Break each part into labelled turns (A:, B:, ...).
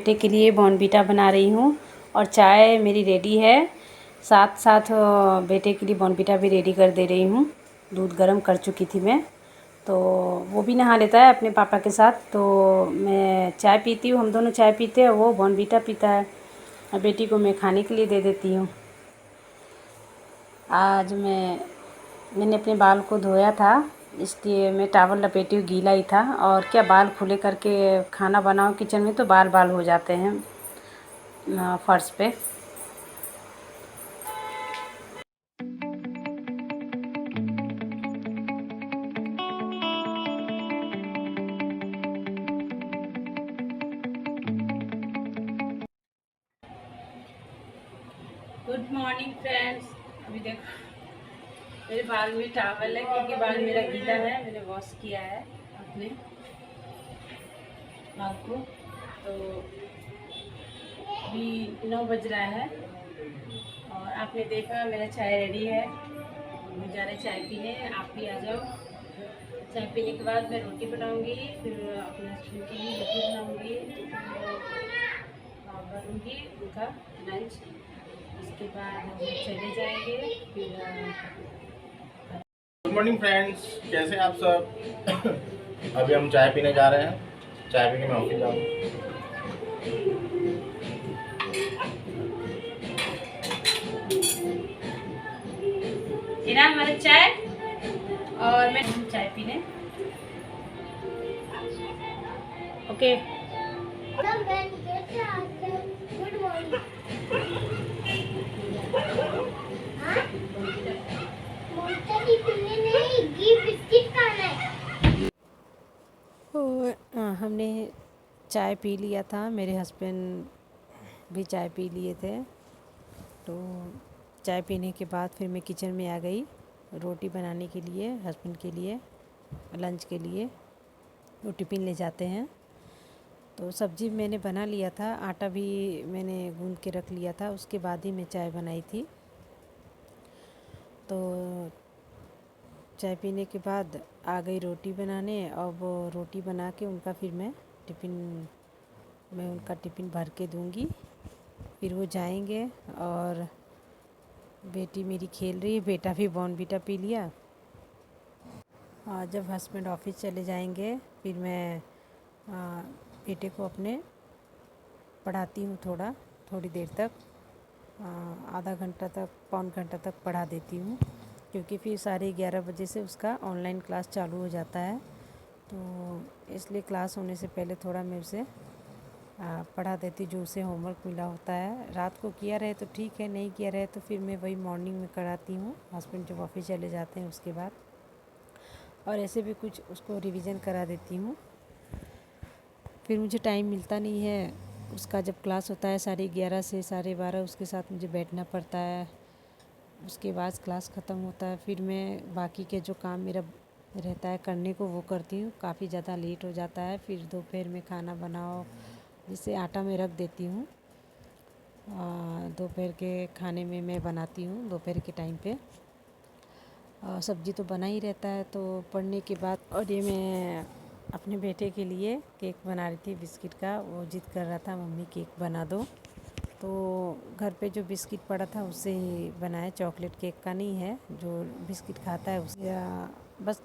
A: बेटे के लिए बॉर्नवीटा बना रही हूँ और चाय मेरी रेडी है। साथ साथ बेटे के लिए बॉर्नवीटा भी रेडी कर दे रही हूँ। दूध गर्म कर चुकी थी मैं, तो वो भी नहा लेता है अपने पापा के साथ। तो मैं चाय पीती हूँ, हम दोनों चाय पीते हैं, वो बॉर्नवीटा पीता है और बेटी को मैं खाने के लिए दे देती हूँ। आज मैंने अपने बाल को धोया था, इसलिए मैं टॉवल लपेटी हुई, गीला ही था। और क्या, बाल खुले करके खाना बनाओ किचन में तो बाल बाल हो जाते हैं फर्श पे। Good morning friends. अभी देखो मेरे बाल में टॉवल है क्योंकि बाल मेरा गीला है, मैंने वॉश किया है अपने बाल को। तो अभी 9 बज रहा है और आपने देखा मेरा चाय रेडी है। हम जा रहे चाय पीने, आप भी आ जाओ। चाय पीने के बाद मैं रोटी बनाऊंगी, फिर अपने हस्बैंड के लिए रोटी बनाऊंगी, बनूंगी उनका लंच। उसके बाद हम चले जाएंगे फिर।
B: गुड मॉर्निंग फ्रेंड्स, कैसे हैं आप सब। अभी हम चाय पीने जा रहे हैं। चाय पी के मैं ऑफिस जाऊँगा।
A: इना हमारा चाय और मैं चाय पीने। ओके। हमने चाय पी लिया था, मेरे हस्बैंड भी चाय पी लिए थे। तो चाय पीने के बाद फिर मैं किचन में आ गई रोटी बनाने के लिए, हस्बैंड के लिए लंच के लिए। वो टिफ़िन ले जाते हैं। तो सब्ज़ी मैंने बना लिया था, आटा भी मैंने गूंद के रख लिया था, उसके बाद ही मैं चाय बनाई थी। तो चाय पीने के बाद आ गई रोटी बनाने, और वो रोटी बना के उनका फिर मैं उनका टिफ़िन भर के दूँगी। फिर वो जाएंगे और बेटी मेरी खेल रही है, बेटा भी बॉर्नवीटा पी लिया। और जब हस्बैंड ऑफिस चले जाएंगे फिर मैं बेटे को अपने पढ़ाती हूँ, थोड़ी देर तक, आधा घंटा तक, पौन घंटा तक पढ़ा देती हूँ, क्योंकि फिर 11:30 बजे से उसका ऑनलाइन क्लास चालू हो जाता है। तो इसलिए क्लास होने से पहले थोड़ा मैं उसे पढ़ा देती, जो उसे होमवर्क मिला होता है। रात को किया रहे तो ठीक है, नहीं किया रहे तो फिर मैं वही मॉर्निंग में कराती हूँ, हस्बैंड जब ऑफिस चले जाते हैं उसके बाद। और ऐसे भी कुछ उसको रिवीजन करा देती हूँ। फिर मुझे टाइम मिलता नहीं है, उसका जब क्लास होता है 11:30 से 12:30, उसके साथ मुझे बैठना पड़ता है। उसके बाद क्लास ख़त्म होता है, फिर मैं बाकी के जो काम मेरा रहता है करने को वो करती हूँ। काफ़ी ज़्यादा लेट हो जाता है। फिर दोपहर में खाना बनाओ, जिससे आटा में रख देती हूँ। दोपहर के खाने में मैं बनाती हूँ दोपहर के टाइम पे। सब्ज़ी तो बना ही रहता है। तो पढ़ने के बाद, और ये मैं अपने बेटे के लिए केक बना रही थी बिस्किट का। वो जिद कर रहा था मम्मी केक बना दो, तो घर पे जो बिस्किट पड़ा था उससे ही बनाया। चॉकलेट केक का नहीं है, जो बिस्किट खाता है उस बस।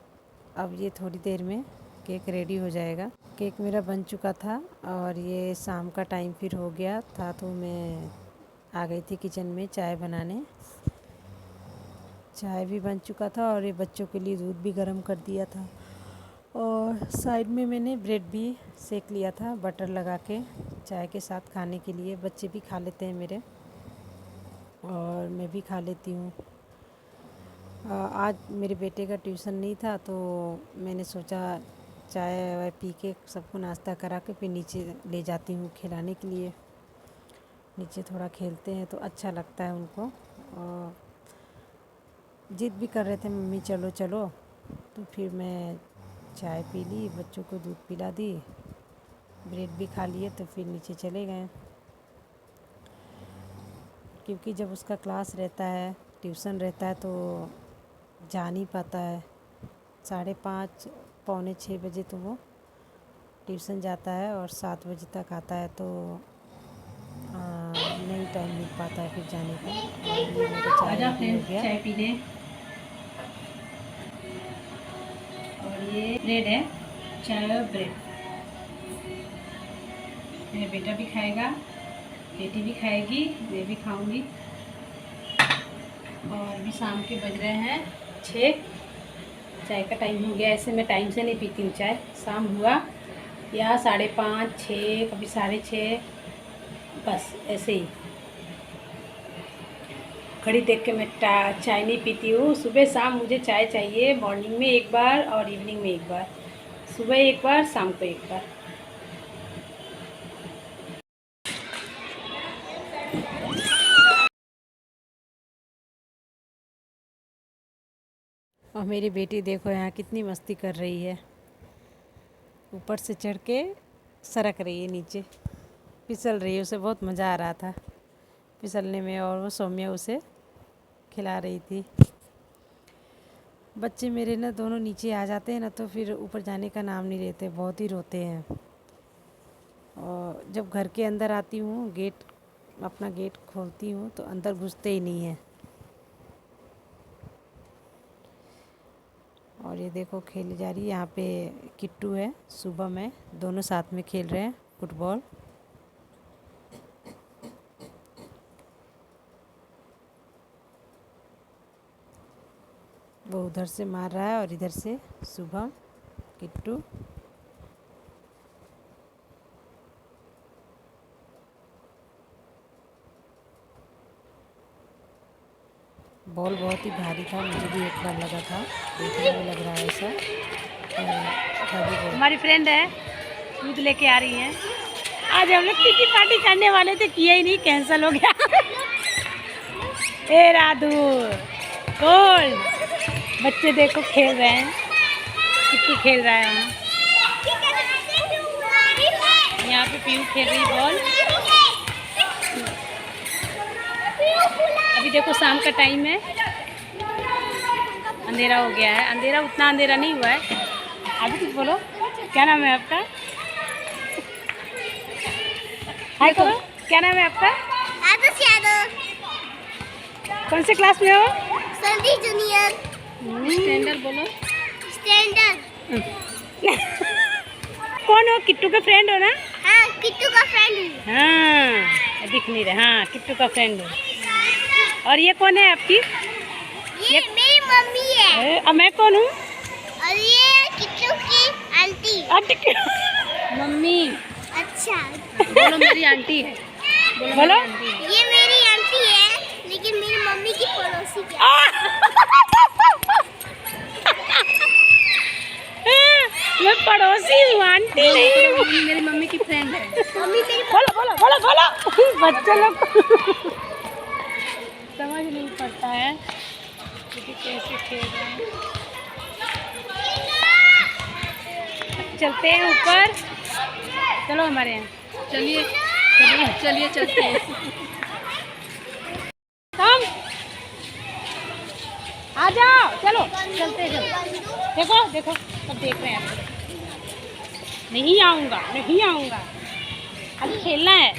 A: अब ये थोड़ी देर में केक रेडी हो जाएगा। केक मेरा बन चुका था और ये शाम का टाइम फिर हो गया था, तो मैं आ गई थी किचन में चाय बनाने। चाय भी बन चुका था और ये बच्चों के लिए दूध भी गर्म कर दिया था। और साइड में मैंने ब्रेड भी सेक लिया था बटर लगा के, चाय के साथ खाने के लिए। बच्चे भी खा लेते हैं मेरे, और मैं भी खा लेती हूँ। आज मेरे बेटे का ट्यूशन नहीं था, तो मैंने सोचा चाय वाय पी के सबको नाश्ता करा के फिर नीचे ले जाती हूँ खिलाने के लिए। नीचे थोड़ा खेलते हैं तो अच्छा लगता है उनको। और जिद भी कर रहे थे मम्मी चलो चलो, तो फिर मैं चाय पी ली, बच्चों को दूध पिला दी, ब्रेड भी खा लिए, तो फिर नीचे चले गए। क्योंकि जब उसका क्लास रहता है, ट्यूशन रहता है, तो जा नहीं पाता है। 5:30 पौने 6 बजे तो वो ट्यूशन जाता है और 7 बजे तक आता है, तो नहीं टाइम मिल पाता है फिर जाने का। और ये मेरा चाय रेडी हो गया।
C: चाय पीने। और ये ब्रेड है, चाय और ब्रेड। मेरा बेटा भी खाएगा, बेटी भी खाएगी, मैं भी खाऊंगी। और अभी शाम के बज रहे हैं 6, चाय का टाइम हो गया। ऐसे मैं टाइम से नहीं पीती हूँ चाय। शाम हुआ या 5:30, 6, कभी 6:30, बस ऐसे ही घड़ी देख के मैं चाय नहीं पीती हूँ। सुबह शाम मुझे चाय चाहिए, मॉर्निंग में एक बार और इवनिंग में एक बार, सुबह एक बार, शाम को एक बार।
A: और मेरी बेटी देखो यहाँ कितनी मस्ती कर रही है, ऊपर से चढ़ के सरक रही है नीचे, फिसल रही है। उसे बहुत मज़ा आ रहा था फिसलने में, और वो सौम्या उसे खिला रही थी। बच्चे मेरे ना दोनों नीचे आ जाते हैं ना, तो फिर ऊपर जाने का नाम नहीं लेते, बहुत ही रोते हैं। और जब घर के अंदर आती हूँ, अपना गेट खोलती हूँ, तो अंदर घुसते ही नहीं हैं। और ये देखो खेली जा रही है। यहाँ पे किट्टू है, शुभम है, दोनों साथ में खेल रहे हैं फुटबॉल। वो उधर से मार रहा है और इधर से शुभम, किट्टू। बॉल बहुत ही भारी था, मुझे भी एक बार लगा था, देखने में लग रहा है ऐसा।
C: हमारी फ्रेंड है, दूध लेके आ रही है। आज हम लोग किटी पार्टी करने वाले थे, किया ही नहीं, कैंसिल हो गया। ए राधू कौन, बच्चे देखो खेल रहे हैं, किट्टू खेल रहा है वहाँ। यहाँ पे पीयू खेल रही बॉल। अभी देखो शाम का टाइम है, अंधेरा हो गया है। अंधेरा उतना अंधेरा नहीं हुआ है। अभी कुछ बोलो, क्या नाम है आपका? हाय करो, क्या नाम है आपका?
D: आदर्श यादव।
C: कौन से क्लास में हो?
D: संधि जूनियर।
C: स्टैंडर्ड बोलो।
D: स्टैंडर्ड।
C: कौन हो? किट्टू का फ्रेंड हो ना?
D: हाँ, किट्टू का फ्रेंड हूँ।
C: हाँ, दिख नहीं रहा। हाँ, किट्टू का फ्रेंड हो। और ये कौन है आपकी?
D: ये मेरी मम्मी है।
C: अब मैं कौन हूँ?
D: और ये किट्टू की आंटी।
C: Aunty mummy.
D: अच्छा।
C: बोलो मेरी आंटी है। बोलो
D: ये मेरी आंटी है, लेकिन मेरी मम्मी की पड़ोसी है।
C: मैं पड़ोसी हूँ, आंटी नहीं हूँ। मेरी मम्मी की फ्रेंड है।
D: मम्मी मेरी
C: बोलो बोलो बोलो बोलो। बच्चे लोग समझ नहीं पड़ता है कि कैसे खेल रहे हैं। चलते हैं ऊपर, चलो हमारे यहाँ। चलिए चलिए चलिए चलते हैं। हम आ जाओ, चलो चलते हैं। चलो देखो देखो, सब देख रहे हैं आपको। नहीं आऊँगा, नहीं आऊँगा, अभी खेलना है।